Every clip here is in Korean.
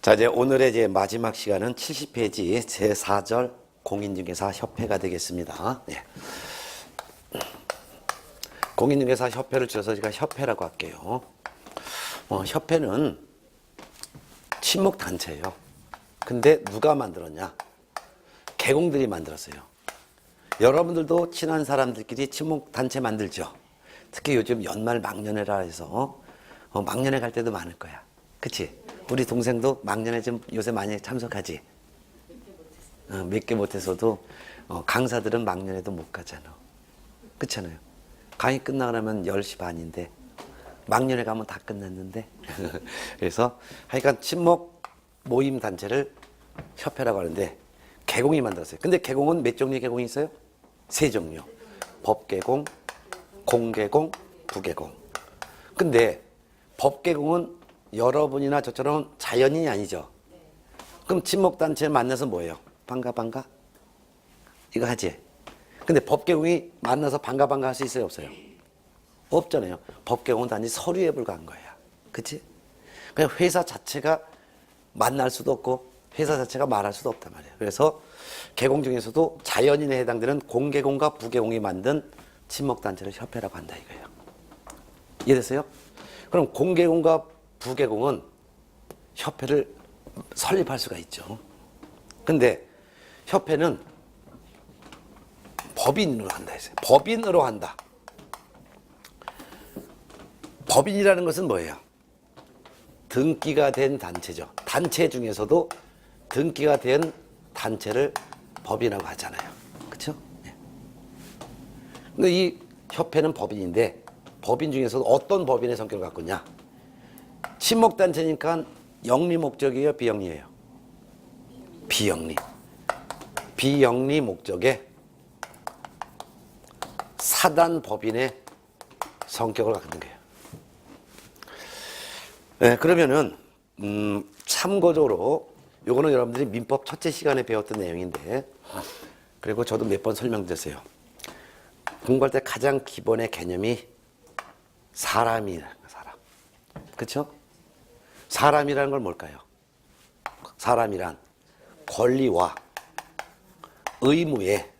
자, 이제 오늘의 이제 마지막 시간은 70페이지 제4절 공인중개사 협회가 되겠습니다. 네. 공인중개사 협회를 줄여서 제가 협회라고 할게요. 협회는 친목단체예요. 근데 누가 만들었냐? 개공들이 만들었어요. 여러분들도 친한 사람들끼리 친목단체 만들죠. 특히 요즘 연말 막년회라 해서 막년회 갈 때도 많을 거야. 그치? 우리 동생도 막년회 좀 요새 많이 참석하지? 몇 개 못해서도 강사들은 막년회도 못 가잖아. 그렇잖아요. 강의 끝나면 10시 반인데 막년회 가면 다 끝났는데 그래서 하여간 친목 모임 단체를 협회라고 하는데 개공이 만들었어요. 근데 개공은 몇 종류의 개공이 있어요? 3종류. 법개공, 공개공, 부개공. 근데 법개공은 여러분이나 저처럼 자연인이 아니죠. 그럼 친목단체 만나서 뭐예요? 반가 이거 하지. 근데 법개공이 만나서 반가 할 수 있어요? 없어요? 없잖아요. 법개공은 단지 서류에 불과한 거야. 그치? 그냥 회사 자체가 만날 수도 없고 회사 자체가 말할 수도 없단 말이에요. 그래서 개공 중에서도 자연인에 해당되는 공개공과 부개공이 만든 친목단체를 협회라고 한다 이거예요. 이해됐어요? 그럼 공개공과 부개공은 협회를 설립할 수가 있죠. 근데 협회는 법인으로 한다 했어요. 법인으로 한다. 법인이라는 것은 뭐예요? 등기가 된 단체죠. 단체 중에서도 등기가 된 단체를 법인이라고 하잖아요. 그렇죠? 네. 근데 이 협회는 법인인데 법인 중에서도 어떤 법인의 성격을 갖고 있냐? 친목단체니까 영리 목적이에요? 비영리예요? 비영리. 비영리 목적의 사단 법인의 성격을 갖고 있는 거예요. 네, 그러면은 참고적으로 요거는 여러분들이 민법 첫째 시간에 배웠던 내용인데 그리고 저도 몇 번 설명드렸어요. 공부할 때 가장 기본의 개념이 사람이라는 거예요. 사람. 그렇죠? 사람이라는 걸 뭘까요? 사람이란 권리와 의무의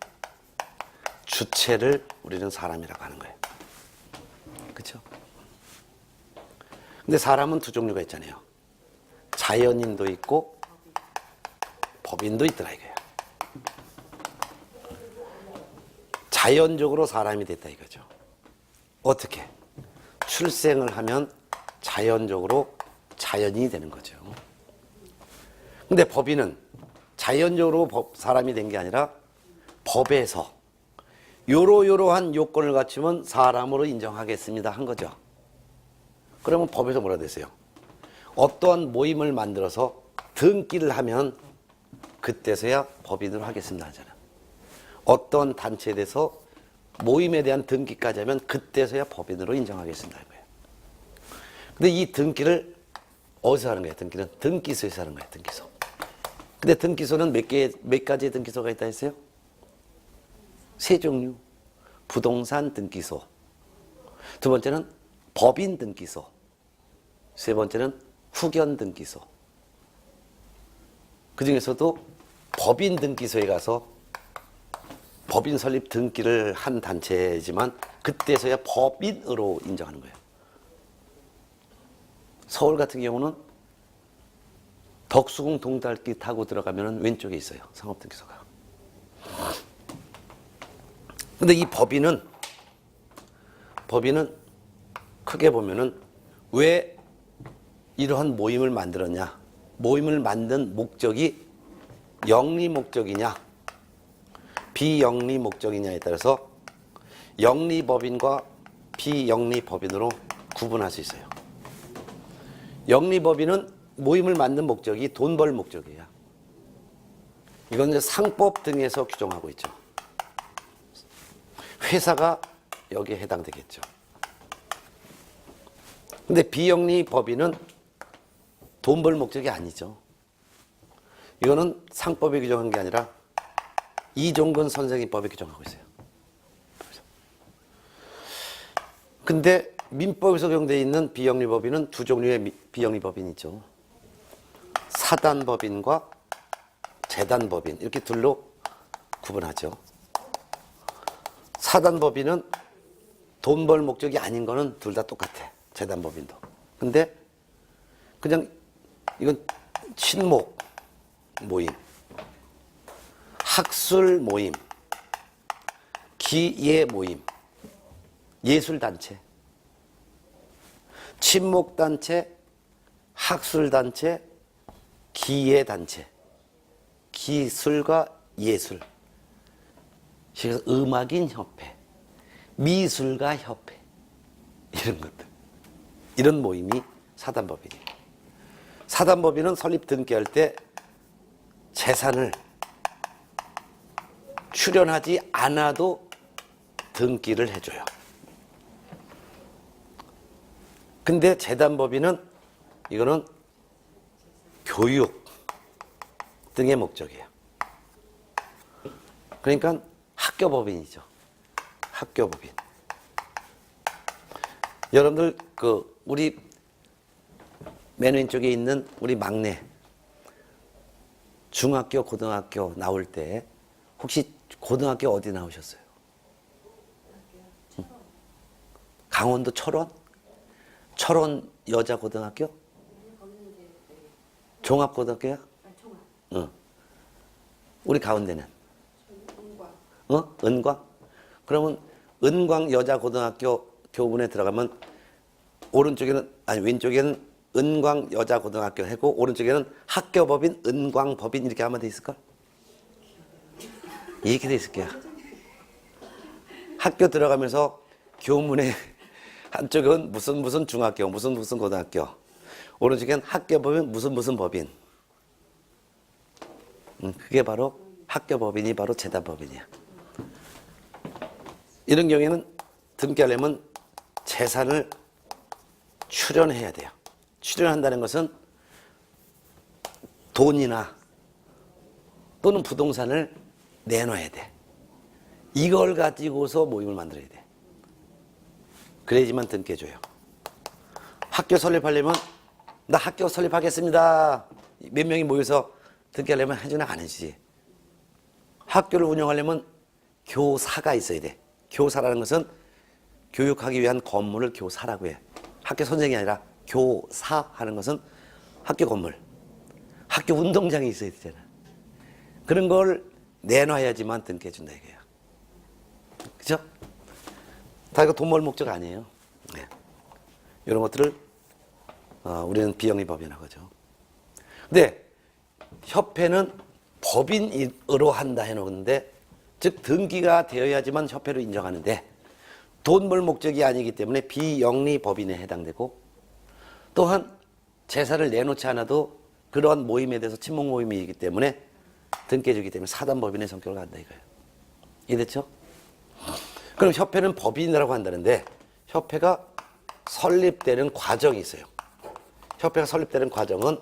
주체를 우리는 사람이라고 하는 거예요. 그렇죠? 근데 사람은 두 종류가 있잖아요. 자연인도 있고 법인도 있더라 이거예요. 자연적으로 사람이 됐다 이거죠. 어떻게? 출생을 하면 자연적으로 자연인이 되는 거죠. 근데 법인은 자연적으로 사람이 된 게 아니라 법에서 요러요러한 요건을 갖추면 사람으로 인정하겠습니다 한 거죠. 그러면 법에서 뭐라 됐어요? 어떠한 모임을 만들어서 등기를 하면 그때서야 법인으로 하겠습니다 하잖아. 어떤 단체에 대해서 모임에 대한 등기까지 하면 그때서야 법인으로 인정하겠습니다 하는 거예요. 근데 이 등기를 어디서 하는 거예요? 등기는 등기소에서 하는 거예요. 등기소. 근데 등기소는 몇 가지의 등기소가 있다 했어요? 3종류. 부동산 등기소. 두 번째는 법인 등기소. 세 번째는 후견 등기소. 그 중에서도 법인 등기소에 가서 법인 설립 등기를 한 단체지만 그때서야 법인으로 인정하는 거예요. 서울 같은 경우는 덕수궁 동달길 타고 들어가면 왼쪽에 있어요. 상업등기소가. 근데 이 법인은 크게 보면은 왜 이러한 모임을 만들었냐? 모임을 만든 목적이 영리 목적이냐? 비영리 목적이냐에 따라서 영리법인과 비영리법인으로 구분할 수 있어요. 영리법인은 모임을 만든 목적이 돈 벌 목적이에요. 이건 이제 상법 등에서 규정하고 있죠. 회사가 여기에 해당되겠죠. 근데 비영리법인은 돈 벌 목적이 아니죠. 이거는 상법에 규정한 게 아니라 이종근 선생님법에 규정하고 있어요. 근데 민법에 적용되어 있는 비영리법인은 두 종류의 비영리법인이 있죠. 사단법인과 재단법인 이렇게 둘로 구분하죠. 사단법인은 돈 벌 목적이 아닌 거는 둘 다 똑같아. 재단법인도. 근데 그냥 이건 친목 모임, 학술 모임, 기예 모임, 예술단체, 친목단체, 학술단체, 기예단체, 기술과 예술, 그래서 음악인 협회, 미술가 협회 이런 것들, 이런 모임이 사단법인이에요. 사단법인은 설립 등기할 때 재산을 출연하지 않아도 등기를 해줘요. 근데 재단법인은 이거는 교육 등의 목적이에요. 그러니까 학교법인이죠. 학교법인. 여러분들 우리 맨 왼쪽에 있는 우리 막내 중학교, 고등학교 나올 때 혹시 고등학교 어디 나오셨어요? 강원도 철원? 철원 여자고등학교? 종합고등학교야? 응. 우리 가운데는? 은광? 그러면 은광 여자고등학교 교문에 들어가면 왼쪽에는 은광 여자고등학교 하고 오른쪽에는 학교법인 은광법인 이렇게 하면 돼 있을걸? 이렇게 돼 있을 거야. 학교 들어가면서 교문에 한쪽은 무슨 중학교, 무슨 고등학교, 오른쪽엔 학교법인 무슨 법인. 그게 바로 학교법인이 바로 재단법인이야. 이런 경우에는 등기하려면 재산을 출연해야 돼요. 출연한다는 것은 돈이나 또는 부동산을 내놔야 돼. 이걸 가지고서 모임을 만들어야 돼. 그래야지만 등기해줘요. 학교 설립하려면 나 학교 설립하겠습니다. 몇 명이 모여서 등기하려면 해주나 안 해주지. 학교를 운영하려면 교사가 있어야 돼. 교사라는 것은 교육하기 위한 건물을 교사라고 해. 학교 선생이 아니라 교사하는 것은 학교 건물, 학교 운동장이 있어야 되잖아. 그런 걸 내놔야지만 등기해준다 이거야. 그죠? 다 이거 돈 벌 목적 아니에요. 네. 이런 것들을 우리는 비영리법인이라고 하죠. 근데 협회는 법인으로 한다 해놓는데, 즉 등기가 되어야지만 협회로 인정하는데 돈 벌 목적이 아니기 때문에 비영리법인에 해당되고, 또한 재산을 내놓지 않아도 그러한 모임에 대해서 친목 모임이기 때문에 등기해주기 때문에 사단법인의 성격을 갖는다 이거예요. 이해됐죠? 그럼 협회는 법인이라고 한다는데 협회가 설립되는 과정이 있어요. 협회가 설립되는 과정은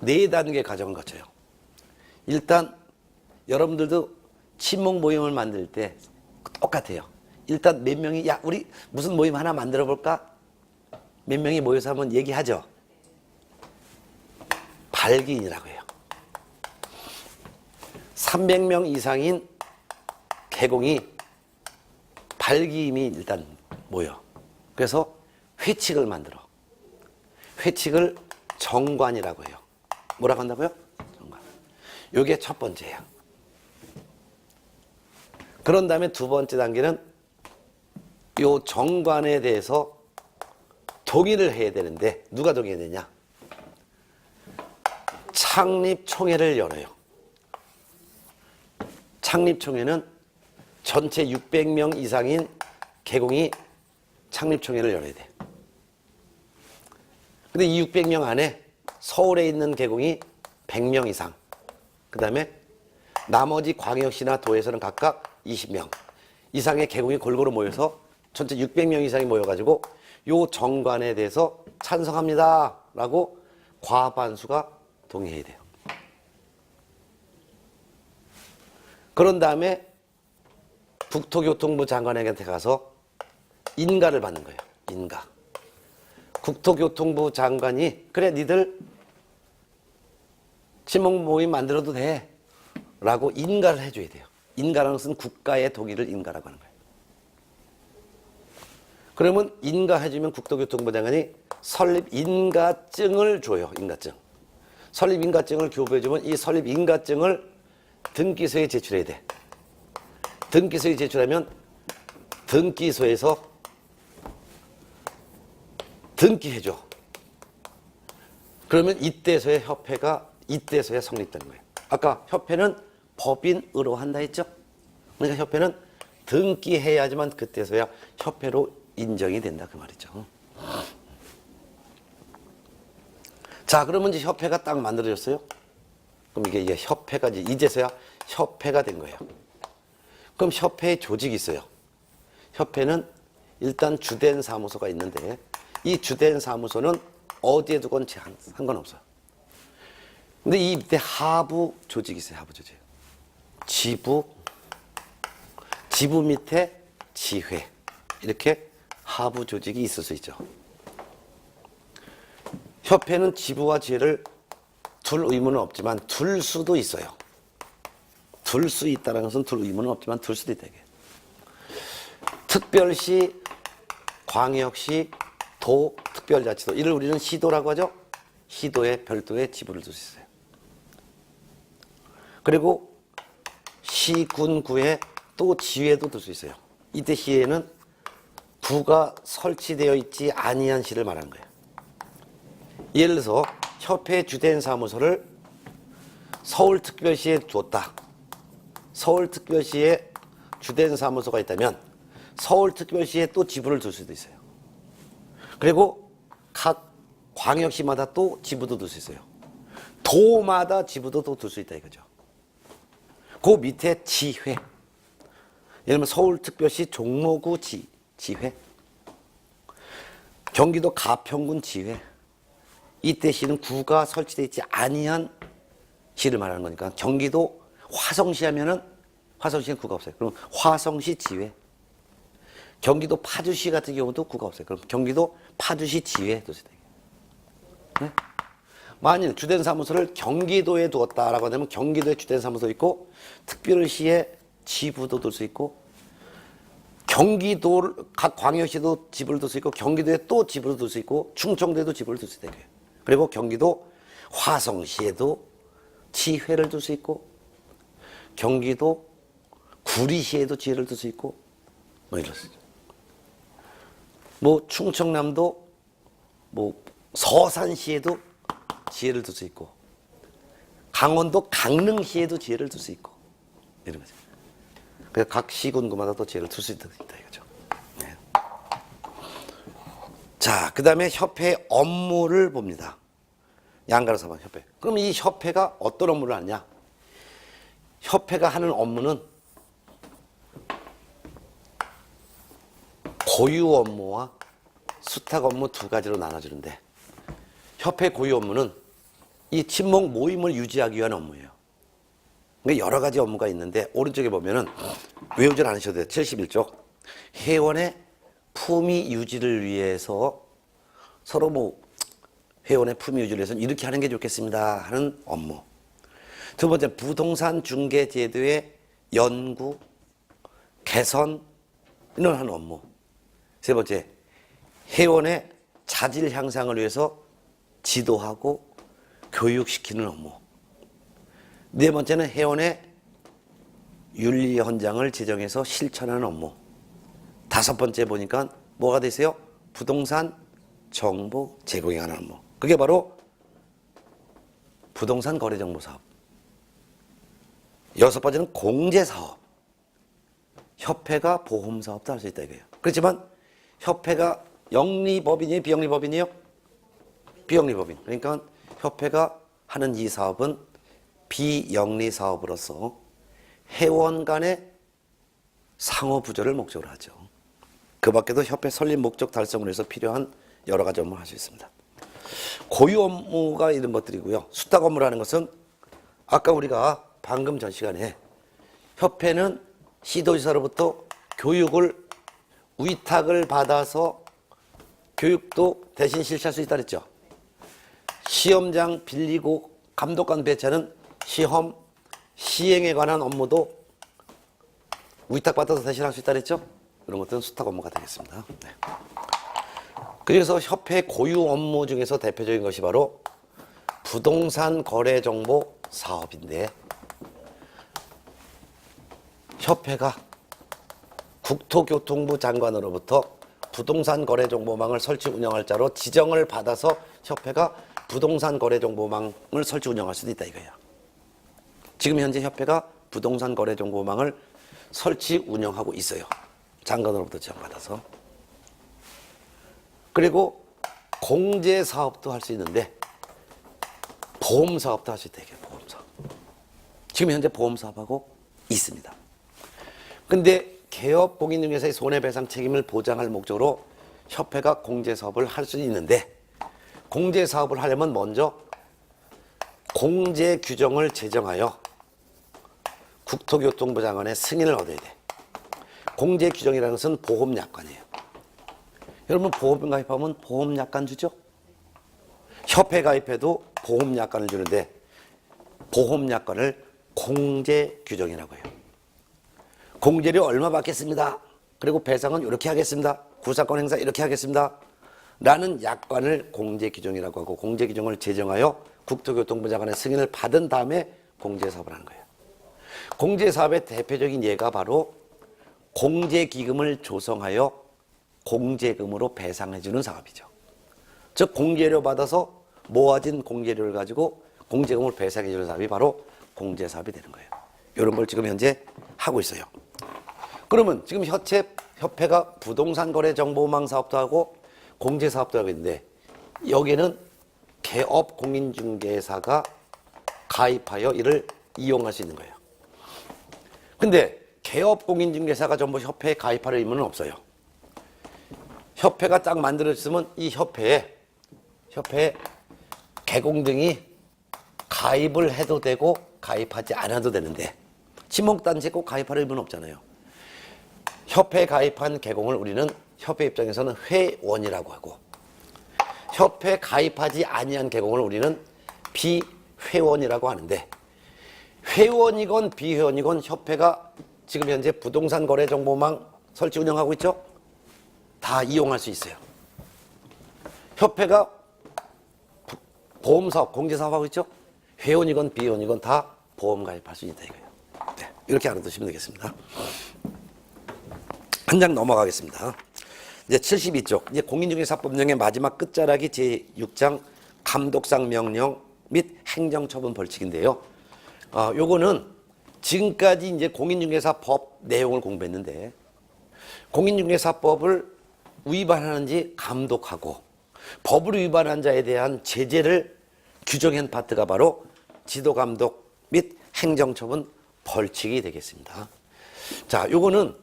4단계 과정을 거쳐요. 일단 여러분들도 친목 모임을 만들 때 똑같아요. 일단 몇 명이 야 우리 무슨 모임 하나 만들어 볼까? 몇 명이 모여서 한번 얘기하죠. 발기인이라고 해요. 300명 이상인 계공이 발기임이 일단 모여. 그래서 회칙을 만들어. 회칙을 정관이라고 해요. 뭐라고 한다고요? 정관. 이게 첫 번째예요. 그런 다음에 두 번째 단계는 이 정관에 대해서 동의를 해야 되는데 누가 동의해야 되냐? 창립총회를 열어요. 창립총회는 전체 600명 이상인 계공이 창립총회를 열어야 돼. 근데 이 600명 안에 서울에 있는 계공이 100명 이상, 그 다음에 나머지 광역시나 도에서는 각각 20명 이상의 계공이 골고루 모여서 전체 600명 이상이 모여가지고 요 정관에 대해서 찬성합니다 라고 과반수가 동의해야 돼요. 그런 다음에 국토교통부 장관에게 가서 인가를 받는 거예요. 인가. 국토교통부 장관이 그래 니들 친목 모임 만들어도 돼. 라고 인가를 해줘야 돼요. 인가라는 것은 국가의 동의를 인가라고 하는 거예요. 그러면 인가해주면 국토교통부 장관이 설립 인가증을 줘요. 인가증. 설립 인가증을 교부해주면 이 설립 인가증을 등기소에 제출해야 돼. 등기소에 제출하면 등기소에서 등기해줘. 그러면 이때서야 협회가 이때서야 성립되는 거예요. 아까 협회는 법인으로 한다 했죠? 그러니까 협회는 등기해야지만 그때서야 협회로 인정이 된다 그 말이죠. 자, 그러면 이제 협회가 딱 만들어졌어요. 그럼 이게 협회가 이제서야 협회가 된 거예요. 그럼 협회의 조직이 있어요. 협회는 일단 주된 사무소가 있는데 이 주된 사무소는 어디에 두건 상관없어요. 근데 이 밑에 하부 조직이 있어요. 하부 조직. 지부 밑에 지회. 이렇게 하부 조직이 있을 수 있죠. 협회는 지부와 지회를 둘 의무는 없지만 둘 수도 있어요. 둘 수 있다는 것은 둘 의무는 없지만 둘 수도 있다. 특별시, 광역시, 도, 특별자치도. 이를 우리는 시도라고 하죠. 시도에 별도의 지부를 둘 수 있어요. 그리고 시, 군, 구에 또 지회도 둘 수 있어요. 이때 시에는 구가 설치되어 있지 아니한 시를 말하는 거예요. 예를 들어서 협회 주된 사무소를 서울특별시에 두었다. 서울특별시에 주된 사무소가 있다면 서울특별시에 또 지부를 둘 수도 있어요. 그리고 각 광역시마다 또 지부도 둘 수 있어요. 도마다 지부도 또 둘 수 있다 이거죠. 그 밑에 지회. 예를 들면 서울특별시 종로구 지회, 경기도 가평군 지회. 이때 시는 구가 설치되어 있지 아니한 시를 말하는 거니까 경기도 화성시 하면은 화성시는 구가 없어요. 그럼 화성시 지회. 경기도 파주시 같은 경우도 구가 없어요. 그럼 경기도 파주시 지회 둘 수 있다. 네? 만일 주된 사무소를 경기도에 두었다라고 하면 경기도에 주된 사무소 있고 특별시에 지부도 둘 수 있고 경기도 각 광역시도 지부를 둘 수 있고 경기도에 또 지부를 둘 수 있고 충청도에도 지부를 둘 수 있다. 그리고 경기도 화성시에도 지회를 둘 수 있고 경기도 구리시에도 지회를 둘 수 있고 뭐 이렇습니다. 뭐 충청남도 뭐 서산시에도 지혜를 둘 수 있고 강원도 강릉시에도 지혜를 둘 수 있고 이런 거죠. 그래서 각 시군구마다 또 지혜를 둘 수 있다 이거죠. 네. 자, 그 다음에 협회 업무를 봅니다. 양가로 사방 협회. 그럼 이 협회가 어떤 업무를 하느냐? 협회가 하는 업무는 고유 업무와 수탁 업무 두 가지로 나눠지는데 협회 고유 업무는 이 친목 모임을 유지하기 위한 업무예요. 그러니까 여러 가지 업무가 있는데 오른쪽에 보면은 외우질 않으셔도 돼요. 71쪽. 회원의 품위 유지를 위해서 서로 뭐 회원의 품위 유지를 위해서는 이렇게 하는 게 좋겠습니다 하는 업무. 두 번째, 부동산 중개 제도의 연구, 개선 이런 하는 업무. 세 번째, 회원의 자질 향상을 위해서 지도하고 교육시키는 업무. 네 번째는 회원의 윤리 헌장을 제정해서 실천하는 업무. 다섯 번째 보니까 뭐가 되세요? 부동산 정보 제공에 관한 업무. 그게 바로 부동산 거래 정보 사업. 여섯 번째는 공제 사업. 협회가 보험 사업도 할 수 있다 이거예요. 그렇지만 협회가 영리법인이에요, 비영리법인이에요? 비영리법인. 그러니까 협회가 하는 이 사업은 비영리 사업으로서 회원 간의 상호 부조를 목적으로 하죠. 그 밖에도 협회 설립 목적 달성을 위해서 필요한 여러 가지 업무를 할 수 있습니다. 고유 업무가 이런 것들이고요. 수탁 업무라는 것은 아까 우리가 방금 전 시간에 협회는 시도지사로부터 교육을 위탁을 받아서 교육도 대신 실시할 수 있다 그랬죠. 시험장 빌리고 감독관 배치하는 시험 시행에 관한 업무도 위탁받아서 대신할 수 있다 그랬죠? 이런 것들은 수탁 업무가 되겠습니다. 네. 그래서 협회 고유 업무 중에서 대표적인 것이 바로 부동산 거래 정보 사업인데, 협회가 국토교통부 장관으로부터 부동산 거래 정보망을 설치 운영할 자로 지정을 받아서 협회가 부동산 거래 정보망을 설치 운영할 수도 있다 이거예요. 지금 현재 협회가 부동산 거래 정보망을 설치 운영하고 있어요. 장관으로부터 지정받아서. 그리고 공제 사업도 할 수 있는데 보험 사업도 할 수 있다 이게 보험 사업. 지금 현재 보험 사업하고 있습니다. 근데 개업 공인중개사의 손해배상 책임을 보장할 목적으로 협회가 공제 사업을 할 수 있는데, 공제 사업을 하려면 먼저 공제 규정을 제정하여 국토교통부 장관의 승인을 얻어야 돼. 공제 규정이라는 것은 보험약관이에요. 여러분 보험 가입하면 보험약관 주죠? 협회 가입해도 보험약관을 주는데 보험약관을 공제규정이라고 해요. 공제료 얼마 받겠습니다. 그리고 배상은 이렇게 하겠습니다. 구사권 행사 이렇게 하겠습니다. 라는 약관을 공제규정이라고 하고, 공제규정을 제정하여 국토교통부 장관의 승인을 받은 다음에 공제사업을 하는 거예요. 공제사업의 대표적인 예가 바로 공제기금을 조성하여 공제금으로 배상해주는 사업이죠. 즉 공제료 받아서 모아진 공제료를 가지고 공제금을 배상해주는 사업이 바로 공제사업이 되는 거예요. 이런 걸 지금 현재 하고 있어요. 그러면 지금 협회가 부동산 거래 정보망 사업도 하고 공제 사업도 하고 있는데, 여기는 개업 공인중개사가 가입하여 이를 이용할 수 있는 거예요. 근데 개업 공인중개사가 전부 협회에 가입할 의무는 없어요. 협회가 딱 만들어졌으면 이 협회에 개공등이 가입을 해도 되고 가입하지 않아도 되는데, 지목단체에 꼭 가입할 의무는 없잖아요. 협회에 가입한 개공을 우리는 협회 입장에서는 회원이라고 하고, 협회에 가입하지 아니한 개공을 우리는 비회원이라고 하는데, 회원이건 비회원이건 협회가 지금 현재 부동산 거래 정보망 설치 운영하고 있죠? 다 이용할 수 있어요. 협회가 보험사업, 공제사업 하고 있죠? 회원이건 비회원이건 다 보험 가입할 수 있다 이거예요. 네, 이렇게 알아두시면 되겠습니다. 한 장 넘어가겠습니다. 이제 72쪽, 이제 공인중개사법령의 마지막 끝자락이 제6장 감독상 명령 및 행정처분 벌칙인데요. 요거는 지금까지 이제 공인중개사법 내용을 공부했는데, 공인중개사법을 위반하는지 감독하고 법을 위반한 자에 대한 제재를 규정한 파트가 바로 지도감독 및 행정처분 벌칙이 되겠습니다. 자, 요거는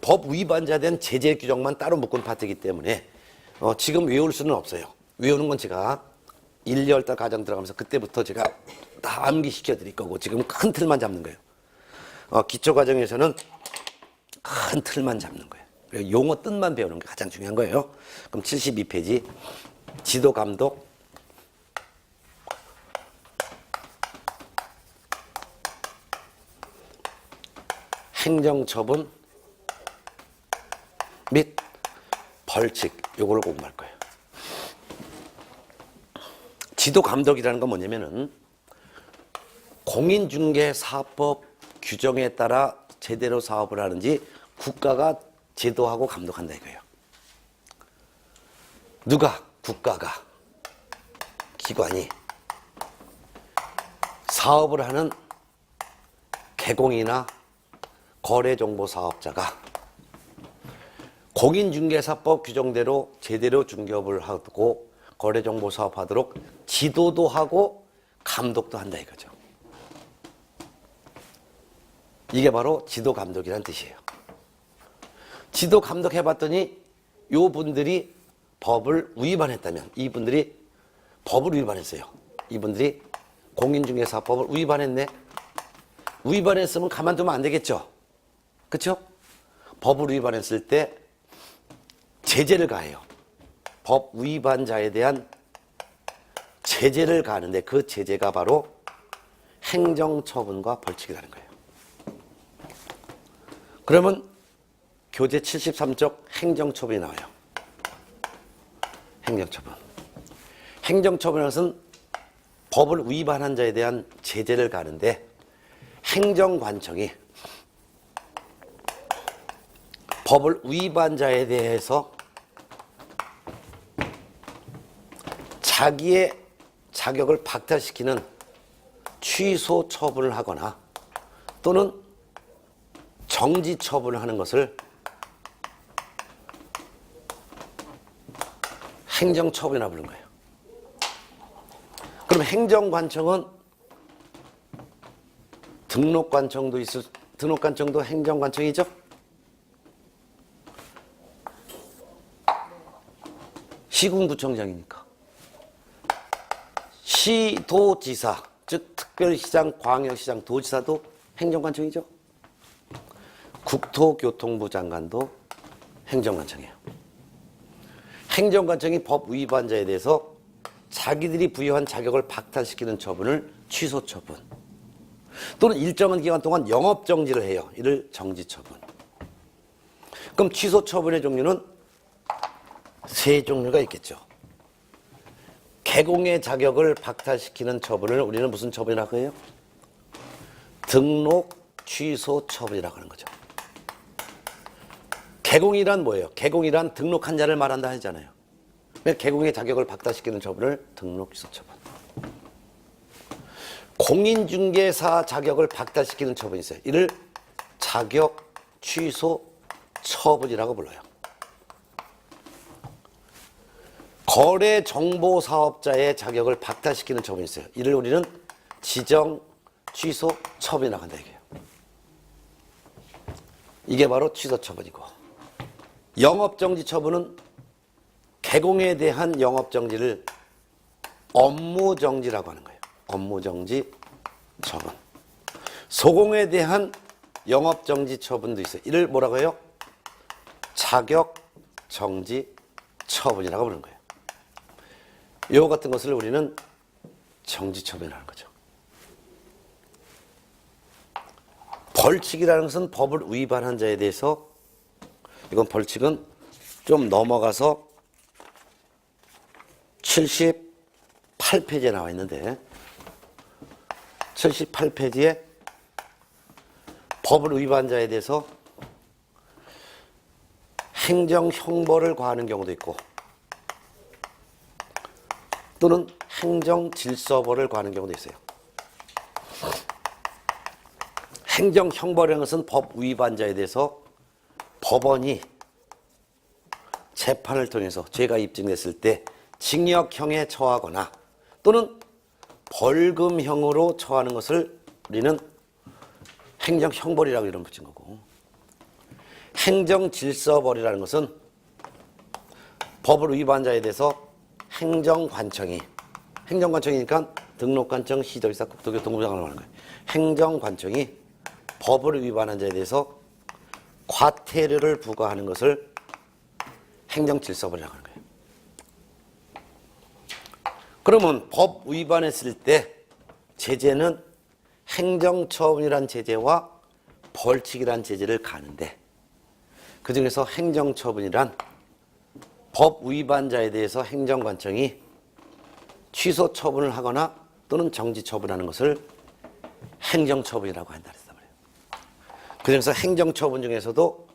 법 위반자에 대한 제재 규정만 따로 묶은 파트이기 때문에 지금 외울 수는 없어요. 외우는 건 제가 1, 2월달 과정 들어가면서 그때부터 제가 다 암기시켜 드릴 거고, 지금 큰 틀만 잡는 거예요. 기초 과정에서는 큰 틀만 잡는 거예요. 그리고 용어 뜻만 배우는 게 가장 중요한 거예요. 그럼 72페이지 지도감독 행정처분 및 벌칙, 요거를 공부할 거예요. 지도감독이라는 건 뭐냐면은 공인중개사법 규정에 따라 제대로 사업을 하는지 국가가 제도하고 감독한다 이거예요. 누가? 국가가, 기관이 사업을 하는 개공이나 거래정보 사업자가 공인중개사법 규정대로 제대로 중개업을 하고 거래정보 사업하도록 지도도 하고 감독도 한다 이거죠. 이게 바로 지도감독이라는 뜻이에요. 지도감독 해봤더니 요 분들이 법을 위반했다면, 이분들이 법을 위반했어요. 이분들이 공인중개사법을 위반했네. 위반했으면 가만두면 안 되겠죠. 그렇죠? 법을 위반했을 때 제재를 가해요. 법 위반자에 대한 제재를 가하는데 그 제재가 바로 행정처분과 벌칙이라는 거예요. 그러면 교재 73쪽 행정처분이 나와요. 행정처분. 행정처분은 것은 법을 위반한 자에 대한 제재를 가하는데 행정관청이 법을 위반 자에 대해서 자기의 자격을 박탈시키는 취소 처분을 하거나 또는 정지 처분을 하는 것을 행정처분이라고 부르는 거예요. 그럼 행정관청은 등록관청도 행정관청이죠? 시군구청장이니까. 시도지사, 즉 특별시장, 광역시장, 도지사도 행정관청이죠? 국토교통부 장관도 행정관청이에요. 행정관청이 법 위반자에 대해서 자기들이 부여한 자격을 박탈시키는 처분을 취소처분 또는 일정한 기간 동안 영업정지를 해요. 이를 정지처분. 그럼 취소처분의 종류는 세 종류가 있겠죠. 개공의 자격을 박탈시키는 처분을 우리는 무슨 처분이라고 해요? 등록 취소 처분이라고 하는 거죠. 개공이란 뭐예요? 개공이란 등록한 자를 말한다 하잖아요. 개공의 자격을 박탈시키는 처분을 등록 취소 처분. 공인중개사 자격을 박탈시키는 처분이 있어요. 이를 자격 취소 처분이라고 불러요. 거래정보사업자의 자격을 박탈시키는 처분이 있어요. 이를 우리는 지정 취소 처분이라고 한다 이게요. 이게 바로 취소 처분이고, 영업정지 처분은 개공에 대한 영업정지를 업무정지라고 하는 거예요. 업무정지 처분. 소공에 대한 영업정지 처분도 있어요. 이를 뭐라고 해요? 자격정지 처분이라고 부르는 거예요. 이와 같은 것을 우리는 정지처분이라는 거죠. 벌칙이라는 것은 법을 위반한 자에 대해서, 이건 벌칙은 좀 넘어가서 78페이지에 나와 있는데, 78페이지에 법을 위반한 자에 대해서 행정형벌을 가하는 경우도 있고 또는 행정질서벌을 가하는 경우도 있어요. 행정형벌이라는 것은 법 위반자에 대해서 법원이 재판을 통해서 죄가 입증됐을 때 징역형에 처하거나 또는 벌금형으로 처하는 것을 우리는 행정형벌이라고 이름 붙인 거고, 행정질서벌이라는 것은 법을 위반한 자에 대해서 행정관청이니까 등록관청, 시도지사, 국토교통부 장관을 하는 거예요. 행정관청이 법을 위반한 자에 대해서 과태료를 부과하는 것을 행정질서벌이라고 하는 거예요. 그러면 법 위반했을 때 제재는 행정처분이란 제재와 벌칙이란 제재를 가하는데, 그 중에서 행정처분이란 법 위반자에 대해서 행정관청이 취소 처분을 하거나 또는 정지 처분하는 것을 행정처분이라고 한다 그랬단 말이에요. 그래서 행정처분 중에서도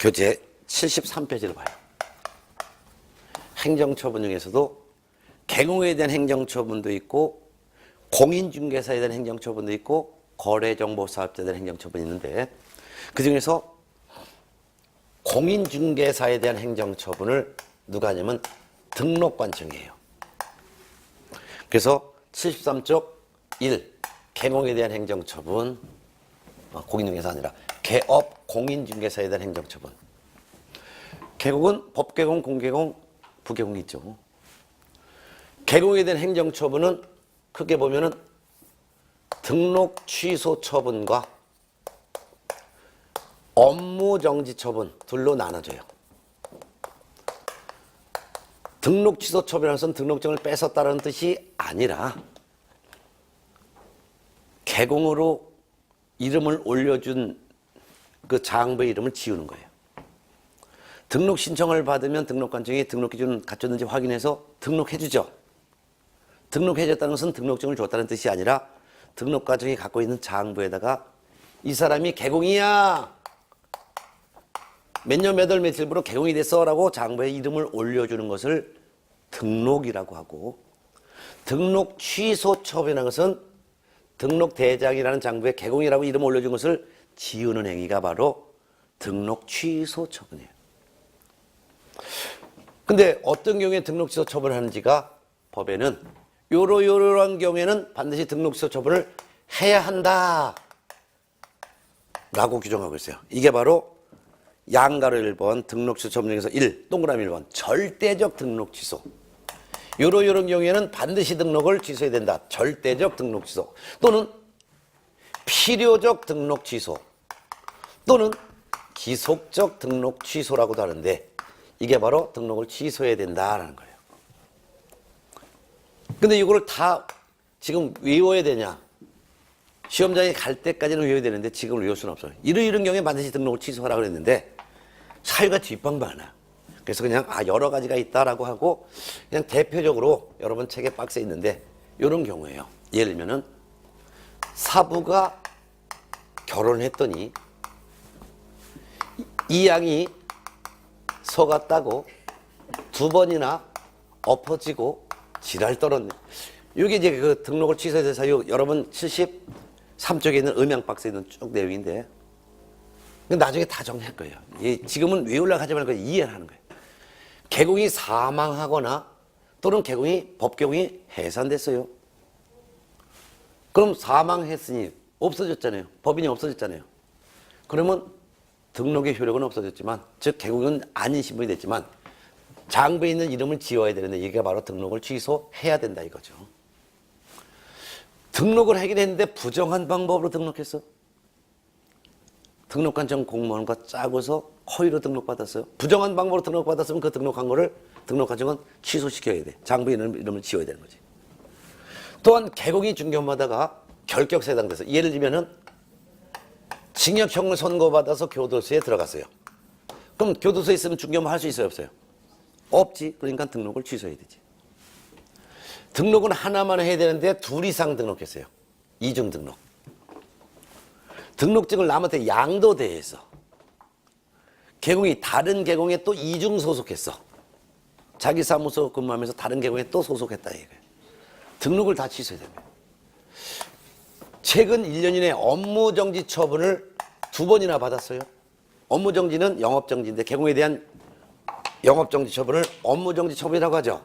교재 73페이지를 봐요. 행정처분 중에서도 개공에 대한 행정처분도 있고 공인중개사에 대한 행정처분도 있고 거래정보사업자에 대한 행정처분이 있는데, 그 중에서 공인중개사에 대한 행정처분을 누가 하냐면 등록관청이에요. 그래서 73쪽 1. 개공에 대한 행정처분, 공인중개사 아니라 개업 공인중개사에 대한 행정처분. 개공은 법개공, 공개공, 부개공이 있죠. 개공에 대한 행정처분은 크게 보면은 등록 취소 처분과 업무정지 처분 둘로 나눠져요. 등록 취소 처분이라는 것은 등록증을 뺏었다는 뜻이 아니라 개공으로 이름을 올려준 그 장부의 이름을 지우는 거예요. 등록 신청을 받으면 등록관청이 등록 기준을 갖췄는지 확인해서 등록해주죠. 등록해줬다는 것은 등록증을 줬다는 뜻이 아니라 등록관청이 갖고 있는 장부에다가 이 사람이 개공이야. 몇 년 몇 월 며칠부로 개공이 됐어 라고 장부에 이름을 올려주는 것을 등록이라고 하고, 등록 취소 처분이라는 것은 등록 대장이라는 장부에 개공이라고 이름을 올려준 것을 지우는 행위가 바로 등록 취소 처분이에요. 근데 어떤 경우에 등록 취소 처분을 하는지가 법에는 요러한 경우에는 반드시 등록 취소 처분을 해야 한다 라고 규정하고 있어요. 이게 바로 양가로 1번 등록 취소 처분 중에서 1, 동그라미 1번 절대적 등록 취소. 요런 경우에는 반드시 등록을 취소해야 된다. 절대적 등록 취소 또는 필요적 등록 취소 또는 기속적 등록 취소라고도 하는데, 이게 바로 등록을 취소해야 된다라는 거예요. 근데 이거를 다 지금 외워야 되냐? 시험장에 갈 때까지는 외워야 되는데 지금 외울 수는 없어요. 이런 경우에 반드시 등록을 취소하라고 그랬는데 사유가 뒷방반이야. 그래서 그냥 여러 가지가 있다라고 하고 그냥 대표적으로 여러분 책에 박스에 있는데 이런 경우예요. 예를 들면은 사부가 결혼했더니 이 양이 속았다고 2번이나 엎어지고 지랄 떨었네. 이게 이제 그 등록을 취소해야 될 사유, 여러분 73쪽에 있는 음향 박스에 있는 쭉 내용인데 나중에 다 정리할 거예요. 지금은 외우려고 하지 말고 이해를 하는 거예요. 개공이 사망하거나 또는 법개공이 해산됐어요. 그럼 사망했으니 없어졌잖아요. 법인이 없어졌잖아요. 그러면 등록의 효력은 없어졌지만, 즉 개공은 아닌 신분이 됐지만 장부에 있는 이름을 지워야 되는데 이게 바로 등록을 취소해야 된다 이거죠. 등록을 하긴 했는데 부정한 방법으로 등록했어. 등록관청 공무원과 짜고서 허위로 등록받았어요. 부정한 방법으로 등록받았으면 그 등록한 거를 등록관청은 취소시켜야 돼. 장부에 이름을 지워야 되는 거지. 또한 개공이 중견마다가 결격사 해당돼서, 예를 들면은 징역형을 선고받아서 교도소에 들어갔어요. 그럼 교도소에 있으면 중견마 할 수 있어요, 없어요? 없지. 그러니까 등록을 취소해야 되지. 등록은 하나만 해야 되는데 둘 이상 등록했어요. 이중 등록. 등록증을 남한테 양도대에서 개공이 다른 개공에 또 이중 소속했어. 자기 사무소 근무하면서 다른 개공에 또 소속했다 이거예요. 등록을 다 취소해야 됩니다. 최근 1년 이내 업무정지 처분을 2번이나 받았어요. 업무정지는 영업정지인데 개공에 대한 영업정지 처분을 업무정지 처분이라고 하죠.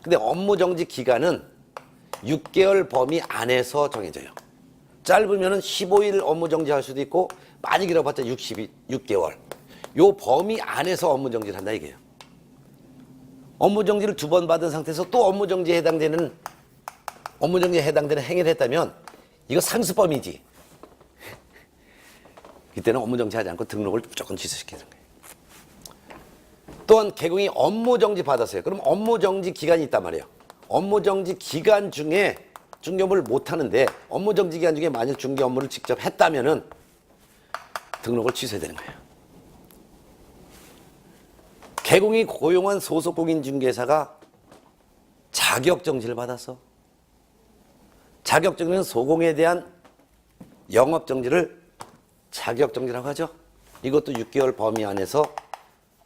근데 업무정지 기간은 6개월 범위 안에서 정해져요. 짧으면 15일 업무정지할 수도 있고 많이 길어봤자 6개월. 요 범위 안에서 업무정지를 한다 이게요. 업무정지를 2번 받은 상태에서 또 업무정지에 해당되는 행위를 했다면 이거 상습범이지. 이때는 업무정지하지 않고 등록을 무조건 취소시키는 거예요. 또한 개공이 업무정지 받았어요. 그럼 업무정지 기간이 있단 말이에요. 업무정지 기간 중에 중개 업무를 못 하는데 업무정지 기간 중에 만약 중개 업무를 직접 했다면은 등록을 취소해야 되는 거예요. 개공이 고용한 소속 공인중개사가 자격정지를 받았어. 자격정지는 소공에 대한 영업정지를 자격정지라고 하죠. 이것도 6개월 범위 안에서